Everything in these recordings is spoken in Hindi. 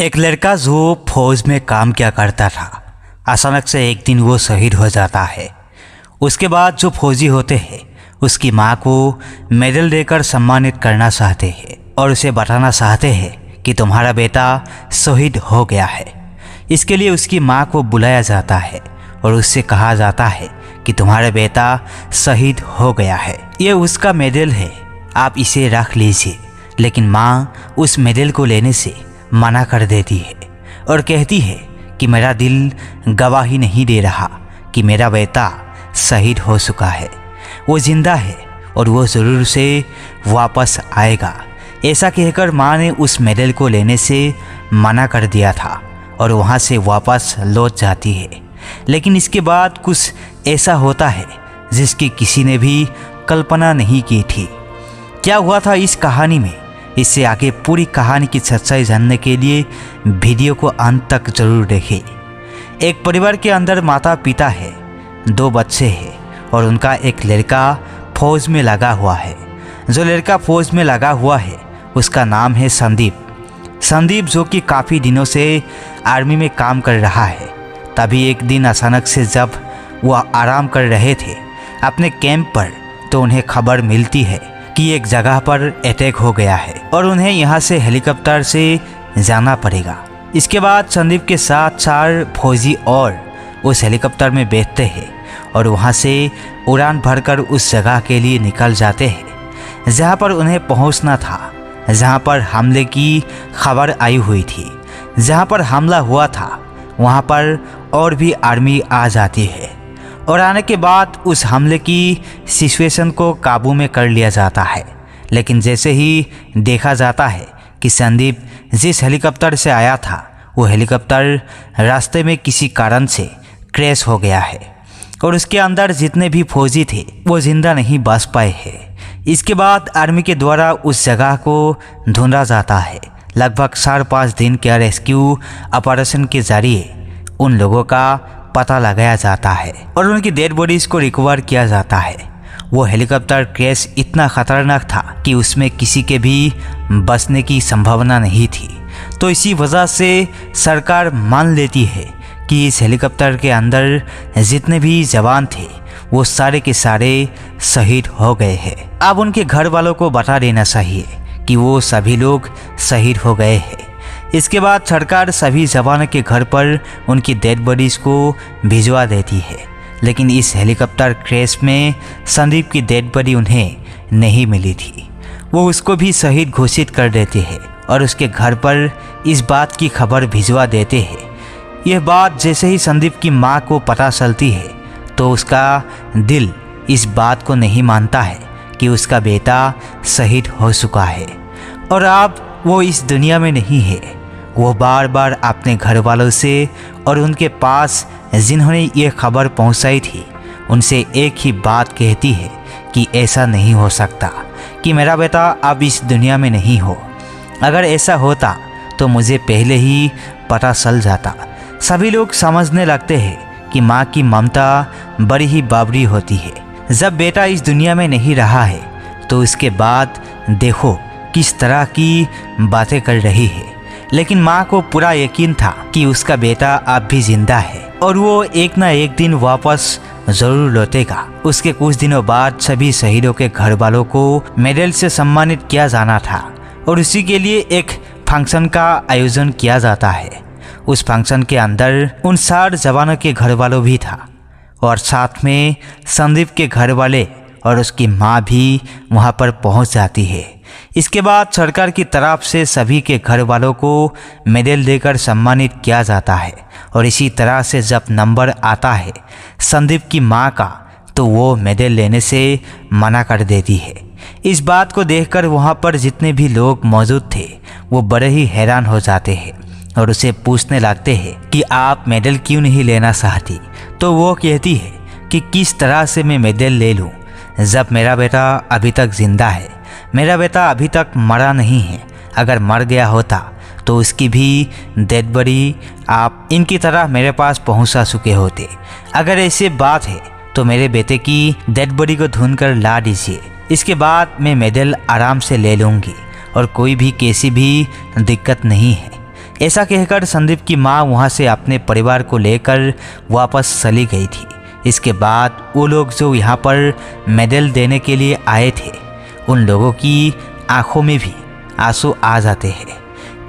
एक लड़का जो फौज में काम किया करता था, अचानक से एक दिन वो शहीद हो जाता है। उसके बाद जो फौजी होते हैं उसकी माँ को मेडल देकर सम्मानित करना चाहते हैं और उसे बताना चाहते हैं कि तुम्हारा बेटा शहीद हो गया है। इसके लिए उसकी माँ को बुलाया जाता है और उससे कहा जाता है कि तुम्हारा बेटा शहीद हो गया है, ये उसका मेडल है, आप इसे रख लीजिए। लेकिन माँ उस मेडल को लेने से मना कर देती है और कहती है कि मेरा दिल गवाही नहीं दे रहा कि मेरा बेटा शहीद हो चुका है, वो जिंदा है और वो ज़रूर से वापस आएगा। ऐसा कहकर माँ ने उस मेडल को लेने से मना कर दिया था और वहाँ से वापस लौट जाती है। लेकिन इसके बाद कुछ ऐसा होता है जिसकी किसी ने भी कल्पना नहीं की थी। क्या हुआ था इस कहानी में, इससे आगे पूरी कहानी की सच्चाई जानने के लिए वीडियो को अंत तक जरूर देखें। एक परिवार के अंदर माता पिता है, 2 बच्चे हैं और उनका एक लड़का फौज में लगा हुआ है। जो लड़का फौज में लगा हुआ है उसका नाम है संदीप, जो कि काफ़ी दिनों से आर्मी में काम कर रहा है। तभी एक दिन अचानक से जब वह आराम कर रहे थे अपने कैंप पर, तो उन्हें खबर मिलती है कि एक जगह पर अटैक हो गया है और उन्हें यहाँ से हेलीकॉप्टर से जाना पड़ेगा। इसके बाद संदीप के साथ 4 फौजी और उस हेलीकॉप्टर में बैठते हैं और वहाँ से उड़ान भरकर उस जगह के लिए निकल जाते हैं जहाँ पर उन्हें पहुँचना था, जहाँ पर हमले की खबर आई हुई थी। जहाँ पर हमला हुआ था वहाँ पर और भी आर्मी आ जाती है और आने के बाद उस हमले की सिचुएशन को काबू में कर लिया जाता है। लेकिन जैसे ही देखा जाता है कि संदीप जिस हेलीकॉप्टर से आया था वो हेलीकॉप्टर रास्ते में किसी कारण से क्रैश हो गया है और उसके अंदर जितने भी फौजी थे वो जिंदा नहीं बच पाए हैं। इसके बाद आर्मी के द्वारा उस जगह को ढूंढा जाता है। लगभग 4-5 दिन के रेस्क्यू ऑपरेशन के जरिए उन लोगों का पता लगाया जाता है और उनकी डेड बॉडीज को रिकवर किया जाता है। वो हेलीकॉप्टर क्रैश इतना खतरनाक था कि उसमें किसी के भी बचने की संभावना नहीं थी। तो इसी वजह से सरकार मान लेती है कि इस हेलीकॉप्टर के अंदर जितने भी जवान थे वो सारे के सारे शहीद हो गए हैं। अब उनके घर वालों को बता देना चाहिए कि वो सभी लोग शहीद हो गए हैं। इसके बाद सरकार सभी जवानों के घर पर उनकी डेड बॉडीज़ को भिजवा देती है। लेकिन इस हेलीकॉप्टर क्रैश में संदीप की डेड बॉडी उन्हें नहीं मिली थी। वो उसको भी शहीद घोषित कर देते हैं और उसके घर पर इस बात की खबर भिजवा देते हैं। यह बात जैसे ही संदीप की माँ को पता चलती है तो उसका दिल इस बात को नहीं मानता है कि उसका बेटा शहीद हो चुका है और अब वो इस दुनिया में नहीं है। वो बार बार अपने घर वालों से और उनके पास जिन्होंने ये खबर पहुंचाई थी उनसे एक ही बात कहती है कि ऐसा नहीं हो सकता कि मेरा बेटा अब इस दुनिया में नहीं हो। अगर ऐसा होता तो मुझे पहले ही पता चल जाता। सभी लोग समझने लगते हैं कि माँ की ममता बड़ी ही बाबरी होती है। जब बेटा इस दुनिया में नहीं रहा है तो उसके बाद देखो किस तरह की बातें कर रही है। लेकिन माँ को पूरा यकीन था कि उसका बेटा अब भी जिंदा है और वो एक ना एक दिन वापस जरूर लौटेगा। उसके कुछ दिनों बाद सभी शहीदों के घर वालों को मेडल से सम्मानित किया जाना था और उसी के लिए एक फंक्शन का आयोजन किया जाता है। उस फंक्शन के अंदर उन 4 जवानों के घर वालों भी था और साथ में संदीप के घर वाले और उसकी माँ भी वहाँ पर पहुँच जाती है। इसके बाद सरकार की तरफ से सभी के घर वालों को मेडल देकर सम्मानित किया जाता है और इसी तरह से जब नंबर आता है संदीप की माँ का तो वो मेडल लेने से मना कर देती है। इस बात को देखकर वहाँ पर जितने भी लोग मौजूद थे वो बड़े ही हैरान हो जाते हैं और उसे पूछने लगते हैं कि आप मेडल क्यों नहीं लेना चाहती। तो वो कहती है कि किस तरह से मैं मेडल ले लूँ जब मेरा बेटा अभी तक जिंदा है। मेरा बेटा अभी तक मरा नहीं है, अगर मर गया होता तो उसकी भी डेड बॉडी आप इनकी तरह मेरे पास पहुंचा चुके होते। अगर ऐसी बात है तो मेरे बेटे की डेड बॉडी को ढूंढ कर ला दीजिए, इसके बाद मैं मेडल आराम से ले लूँगी और कोई भी कैसी भी दिक्कत नहीं है। ऐसा कहकर संदीप की माँ वहाँ से अपने परिवार को लेकर वापस चली गई थी। इसके बाद वो लोग जो यहाँ पर मेडल देने के लिए आए थे, उन लोगों की आंखों में भी आंसू आ जाते हैं।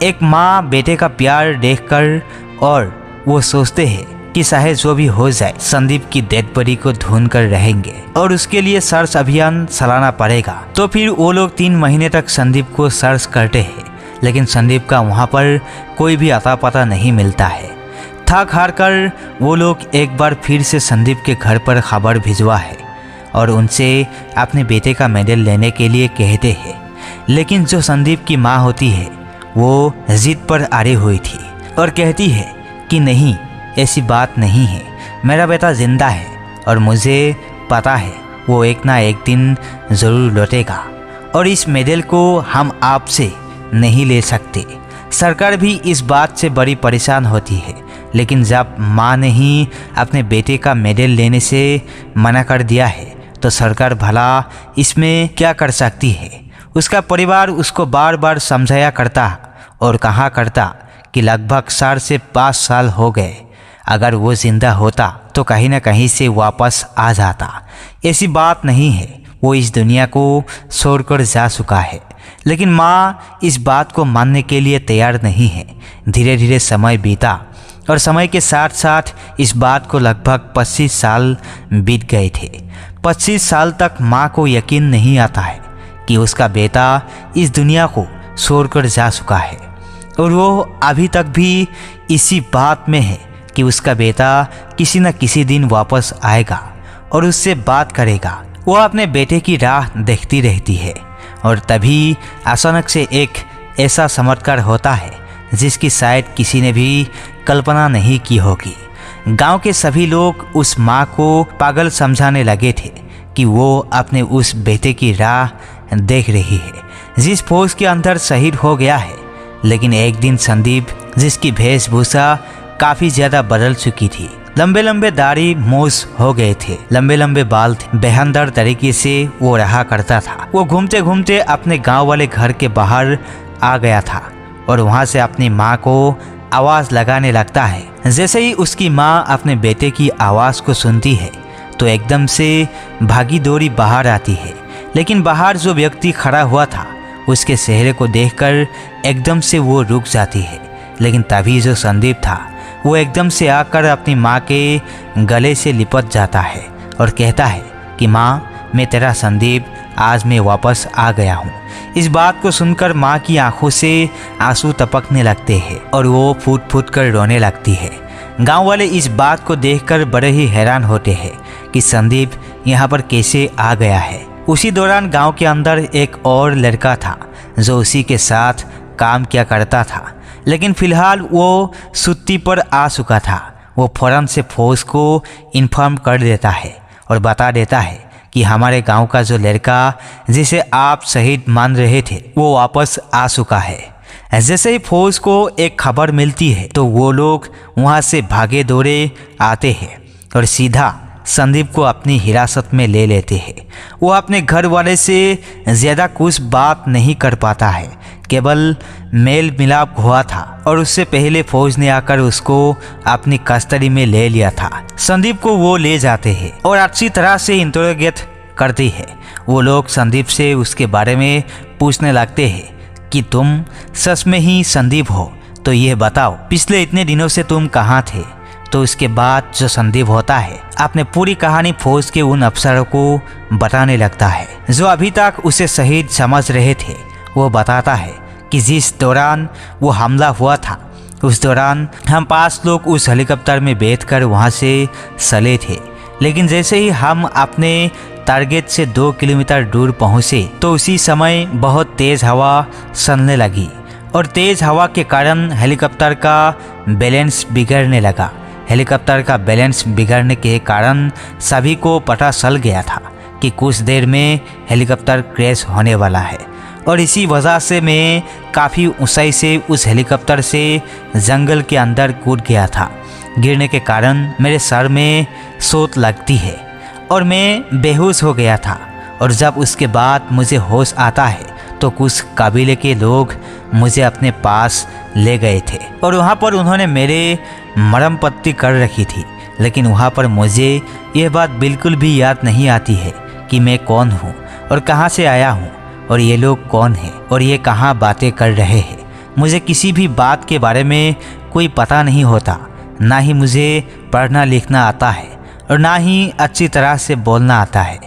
एक माँ बेटे का प्यार देखकर, और वो सोचते हैं कि चाहे जो भी हो जाए संदीप की डेड बॉडी को ढूंढ कर रहेंगे और उसके लिए सर्च अभियान चलाना पड़ेगा। तो फिर वो लोग 3 महीने तक संदीप को सर्च करते हैं, लेकिन संदीप का वहाँ पर कोई भी अता पता नहीं मिलता है। थक हार कर वो लोग एक बार फिर से संदीप के घर पर खबर भिजवा है और उनसे अपने बेटे का मेडल लेने के लिए कहते हैं। लेकिन जो संदीप की माँ होती है वो जिद पर अड़ी हुई थी और कहती है कि नहीं, ऐसी बात नहीं है, मेरा बेटा जिंदा है और मुझे पता है वो एक ना एक दिन ज़रूर लौटेगा और इस मेडल को हम आपसे नहीं ले सकते। सरकार भी इस बात से बड़ी परेशान होती है, लेकिन जब माँ ने ही अपने बेटे का मेडल लेने से मना कर दिया है तो सरकार भला इसमें क्या कर सकती है। उसका परिवार उसको बार बार समझाया करता और कहा करता कि लगभग 4 से 5 साल हो गए, अगर वो जिंदा होता तो कहीं ना कहीं से वापस आ जाता। ऐसी बात नहीं है, वो इस दुनिया को छोड़कर जा चुका है। लेकिन माँ इस बात को मानने के लिए तैयार नहीं है। धीरे धीरे समय बीता और समय के साथ साथ इस बात को लगभग 25 साल बीत गए थे। 25 साल तक माँ को यकीन नहीं आता है कि उसका बेटा इस दुनिया को छोड़कर जा चुका है और वो अभी तक भी इसी बात में है कि उसका बेटा किसी न किसी दिन वापस आएगा और उससे बात करेगा। वो अपने बेटे की राह देखती रहती है और तभी अचानक से एक ऐसा चमत्कार होता है जिसकी शायद किसी ने भी कल्पना नहीं की होगी। गांव के सभी लोग उस माँ को पागल समझाने लगे थे कि वो अपने उस बेटे की राह देख रही है जिस फौज के अंदर शहीद हो गया है। लेकिन एक दिन संदीप, जिसकी वेशभूषा काफ़ी ज़्यादा बदल चुकी थी, लंबे लंबे दाढ़ी मूछ हो गए थे, लंबे लंबे बाल थे, बेहतर तरीके से वो रहा करता था। वो घूमते घूमते अपने गांव वाले घर के बाहर आ गया था और वहां से अपनी माँ को आवाज़ लगाने लगता है। जैसे ही उसकी माँ अपने बेटे की आवाज़ को सुनती है तो एकदम से भागी दौड़ी बाहर आती है। लेकिन बाहर जो व्यक्ति खड़ा हुआ था उसके चेहरे को देखकर एकदम से वो रुक जाती है। लेकिन तभी जो संदीप था वो एकदम से आकर अपनी माँ के गले से लिपट जाता है और कहता है कि माँ, मैं तेरा संदीप, आज मैं वापस आ गया हूँ। इस बात को सुनकर माँ की आंखों से आंसू टपकने लगते हैं और वो फूट फूट कर रोने लगती है। गांव वाले इस बात को देखकर बड़े ही हैरान होते हैं कि संदीप यहाँ पर कैसे आ गया है। उसी दौरान गांव के अंदर एक और लड़का था जो उसी के साथ काम किया करता था, लेकिन फिलहाल वो छुट्टी पर आ चुका था। वो फौरन से फौज को इन्फॉर्म कर देता है और बता देता है कि हमारे गांव का जो लड़का जिसे आप शहीद मान रहे थे वो वापस आ चुका है। जैसे ही फौज को एक खबर मिलती है तो वो लोग वहाँ से भागे दौड़े आते हैं और सीधा संदीप को अपनी हिरासत में ले लेते हैं। वो अपने घर वाले से ज़्यादा कुछ बात नहीं कर पाता है, केवल मेल मिलाप हुआ था और उससे पहले फौज ने आकर उसको अपनी कस्टडी में ले लिया था। संदीप को वो ले जाते हैं और अच्छी तरह से इंटरोगेट करती है। वो लोग संदीप से उसके बारे में पूछने लगते हैं कि तुम सच में ही संदीप हो, तो ये बताओ पिछले इतने दिनों से तुम कहाँ थे। तो उसके बाद जो संदीप होता है अपने पूरी कहानी फौज के उन अफसरों को बताने लगता है जो अभी तक उसे शहीद समझ रहे थे। वो बताता है कि जिस दौरान वो हमला हुआ था उस दौरान हम 5 लोग उस हेलीकॉप्टर में बैठकर वहाँ से चले थे, लेकिन जैसे ही हम अपने टारगेट से 2 किलोमीटर दूर पहुँचे तो उसी समय बहुत तेज़ हवा चलने लगी और तेज़ हवा के कारण हेलीकॉप्टर का बैलेंस बिगड़ने लगा। हेलीकॉप्टर का बैलेंस बिगड़ने के कारण सभी को पता चल गया था कि कुछ देर में हेलीकॉप्टर क्रैश होने वाला है और इसी वजह से मैं काफ़ी ऊंचाई से उस हेलीकॉप्टर से जंगल के अंदर कूद गया था। गिरने के कारण मेरे सर में चोट लगती है और मैं बेहोश हो गया था और जब उसके बाद मुझे होश आता है तो कुछ कबीले के लोग मुझे अपने पास ले गए थे और वहाँ पर उन्होंने मेरे मरम पट्टी कर रखी थी। लेकिन वहाँ पर मुझे यह बात बिल्कुल भी याद नहीं आती है कि मैं कौन हूँ और कहाँ से आया हूँ और ये लोग कौन हैं और ये कहाँ बातें कर रहे हैं। मुझे किसी भी बात के बारे में कोई पता नहीं होता, ना ही मुझे पढ़ना लिखना आता है और ना ही अच्छी तरह से बोलना आता है।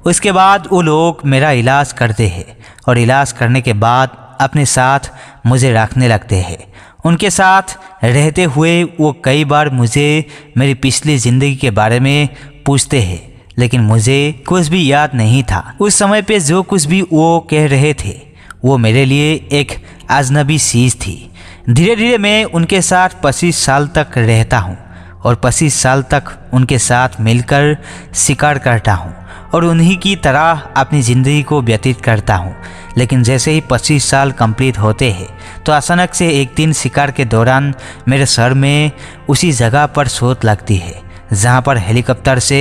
उसके बाद वो लोग मेरा इलाज करते हैं और इलाज करने के बाद अपने साथ मुझे रखने लगते हैं। उनके साथ रहते हुए वो कई बार मुझे मेरी पिछली ज़िंदगी के बारे में पूछते हैं, लेकिन मुझे कुछ भी याद नहीं था। उस समय पे जो कुछ भी वो कह रहे थे वो मेरे लिए एक अजनबी चीज़ थी। धीरे धीरे मैं उनके साथ 25 साल तक रहता हूँ और 25 साल तक उनके साथ मिलकर शिकार करता हूँ और उन्हीं की तरह अपनी ज़िंदगी को व्यतीत करता हूँ। लेकिन जैसे ही 25 साल कंप्लीट होते हैं तो अचानक से एक दिन शिकार के दौरान मेरे सर में उसी जगह पर चोट लगती है जहाँ पर हेलीकॉप्टर से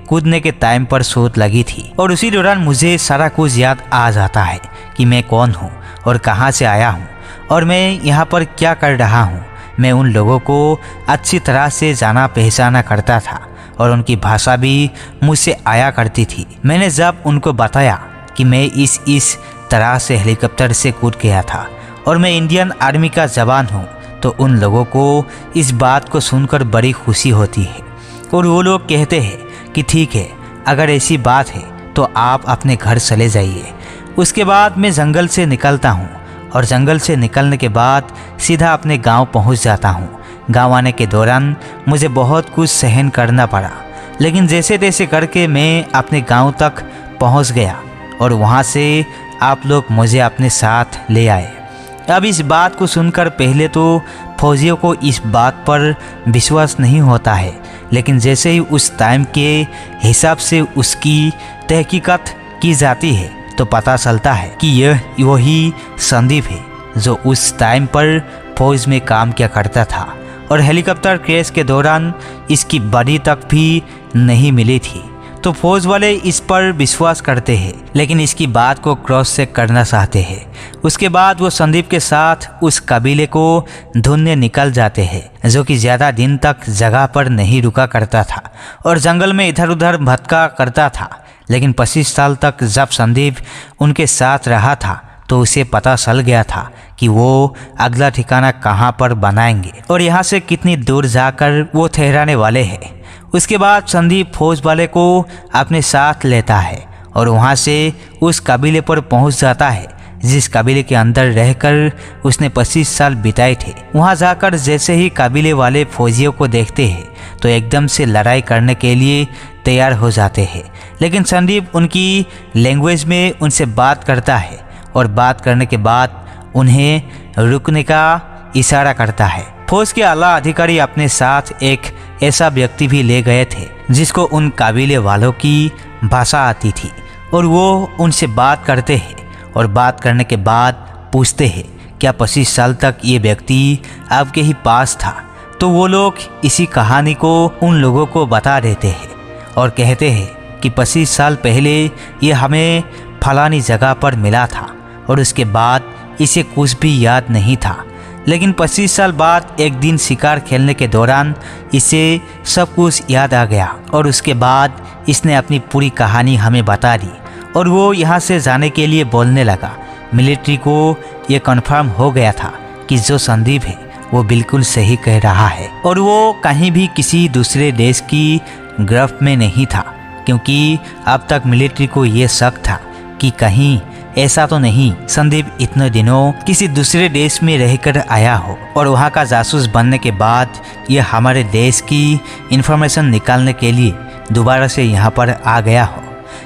कूदने के टाइम पर चोट लगी थी। और उसी दौरान मुझे सारा कुछ याद आ जाता है कि मैं कौन हूँ और कहाँ से आया हूँ और मैं यहाँ पर क्या कर रहा हूँ। मैं उन लोगों को अच्छी तरह से जाना पहचाना करता था और उनकी भाषा भी मुझसे आया करती थी। मैंने जब उनको बताया कि मैं इस तरह से हेलीकॉप्टर से कूद गया था और मैं इंडियन आर्मी का जवान हूँ, तो उन लोगों को इस बात को सुनकर बड़ी खुशी होती है और वो लोग कहते हैं कि ठीक है, अगर ऐसी बात है तो आप अपने घर चले जाइए। उसके बाद मैं जंगल से निकलता हूँ और जंगल से निकलने के बाद सीधा अपने गांव पहुँच जाता हूँ। गांव आने के दौरान मुझे बहुत कुछ सहन करना पड़ा, लेकिन जैसे तैसे करके मैं अपने गांव तक पहुँच गया और वहाँ से आप लोग मुझे अपने साथ ले आए। अब इस बात को सुनकर पहले तो फौजियों को इस बात पर विश्वास नहीं होता है, लेकिन जैसे ही उस टाइम के हिसाब से उसकी तहकीकात की जाती है तो पता चलता है कि यह वही संदीप है जो उस टाइम पर फौज में काम किया करता था और हेलीकॉप्टर क्रैश के दौरान इसकी बॉडी तक भी नहीं मिली थी। तो फौज वाले इस पर विश्वास करते हैं, लेकिन इसकी बात को क्रॉस चेक करना चाहते हैं। उसके बाद वो संदीप के साथ उस कबीले को ढूंढने निकल जाते हैं जो कि ज़्यादा दिन तक जगह पर नहीं रुका करता था और जंगल में इधर उधर भटका करता था। लेकिन 25 साल तक जब संदीप उनके साथ रहा था तो उसे पता चल गया था कि वो अगला ठिकाना कहाँ पर बनाएंगे और यहाँ से कितनी दूर जाकर वो ठहराने वाले हैं। उसके बाद संदीप फौज वाले को अपने साथ लेता है और वहाँ से उस कबीले पर पहुँच जाता है जिस कबीले के अंदर रहकर उसने 25 साल बिताए थे। वहाँ जाकर जैसे ही कबीले वाले फौजियों को देखते हैं तो एकदम से लड़ाई करने के लिए तैयार हो जाते हैं, लेकिन संदीप उनकी लैंग्वेज में उनसे बात करता है और बात करने के बाद उन्हें रुकने का इशारा करता है। फौज के आला अधिकारी अपने साथ एक ऐसा व्यक्ति भी ले गए थे जिसको उन कबीले वालों की भाषा आती थी और वो उनसे बात करते हैं और बात करने के बाद पूछते हैं क्या 25 साल तक ये व्यक्ति आपके ही पास था। तो वो लोग इसी कहानी को उन लोगों को बता देते हैं और कहते हैं कि 25 साल पहले ये हमें फलानी जगह पर मिला था और उसके बाद इसे कुछ भी याद नहीं था, लेकिन 25 साल बाद एक दिन शिकार खेलने के दौरान इसे सब कुछ याद आ गया और उसके बाद इसने अपनी पूरी कहानी हमें बता दी और वो यहाँ से जाने के लिए बोलने लगा। मिलिट्री को ये कन्फर्म हो गया था कि जो संदीप है वो बिल्कुल सही कह रहा है और वो कहीं भी किसी दूसरे देश की गिरफ्त में नहीं था, क्योंकि अब तक मिलिट्री को ये शक था कि कहीं ऐसा तो नहीं संदीप इतने दिनों किसी दूसरे देश में रहकर आया हो और वहाँ का जासूस बनने के बाद ये हमारे देश की इंफॉर्मेशन निकालने के लिए दोबारा से यहाँ पर आ गया हो,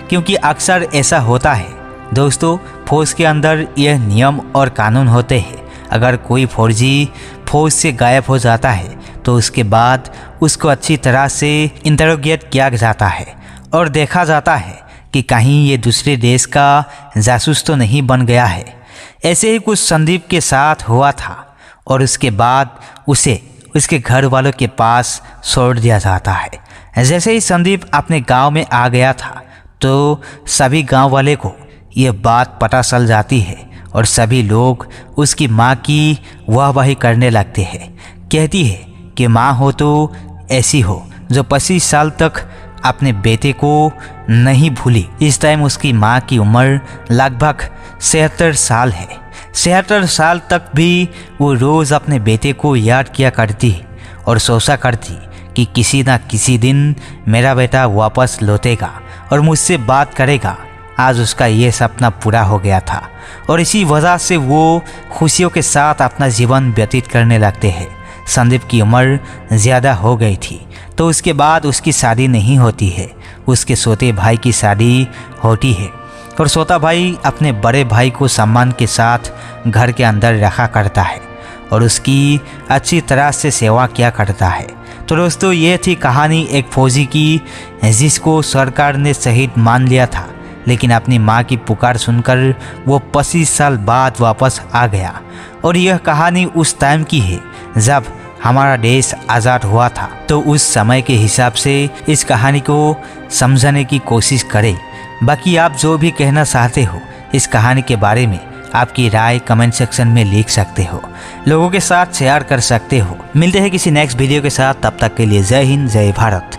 क्योंकि अक्सर ऐसा होता है दोस्तों। फौज के अंदर यह नियम और कानून होते हैं, अगर कोई फौजी फौज से गायब हो जाता है तो उसके बाद उसको अच्छी तरह से इंटरोगेट किया जाता है और देखा जाता है कि कहीं ये दूसरे देश का जासूस तो नहीं बन गया है। ऐसे ही कुछ संदीप के साथ हुआ था और उसके बाद उसे उसके घर वालों के पास छोड़ दिया जाता है। जैसे ही संदीप अपने गांव में आ गया था तो सभी गांव वाले को ये बात पता चल जाती है और सभी लोग उसकी माँ की वाहवाही करने लगते हैं। कहती है कि माँ हो तो ऐसी हो जो 25 साल तक अपने बेटे को नहीं भूली। इस टाइम उसकी माँ की उम्र लगभग 76 साल है। 76 साल तक भी वो रोज़ अपने बेटे को याद किया करती और सोचा करती कि किसी ना किसी दिन मेरा बेटा वापस लौटेगा और मुझसे बात करेगा। आज उसका ये सपना पूरा हो गया था और इसी वजह से वो खुशियों के साथ अपना जीवन व्यतीत करने लगते हैं। संदीप की उम्र ज़्यादा हो गई थी तो उसके बाद उसकी शादी नहीं होती है। उसके छोटे भाई की शादी होती है और छोटा भाई अपने बड़े भाई को सम्मान के साथ घर के अंदर रखा करता है और उसकी अच्छी तरह से सेवा किया करता है। तो दोस्तों, ये थी कहानी एक फौजी की जिसको सरकार ने शहीद मान लिया था, लेकिन अपनी माँ की पुकार सुनकर वो 25 साल बाद वापस आ गया। और यह कहानी उस टाइम की है जब हमारा देश आज़ाद हुआ था। तो उस समय के हिसाब से इस कहानी को समझने की कोशिश करें। बाकी आप जो भी कहना चाहते हो इस कहानी के बारे में, आपकी राय कमेंट सेक्शन में लिख सकते हो, लोगों के साथ शेयर कर सकते हो। मिलते हैं किसी नेक्स्ट वीडियो के साथ, तब तक के लिए जय हिंद, जय भारत।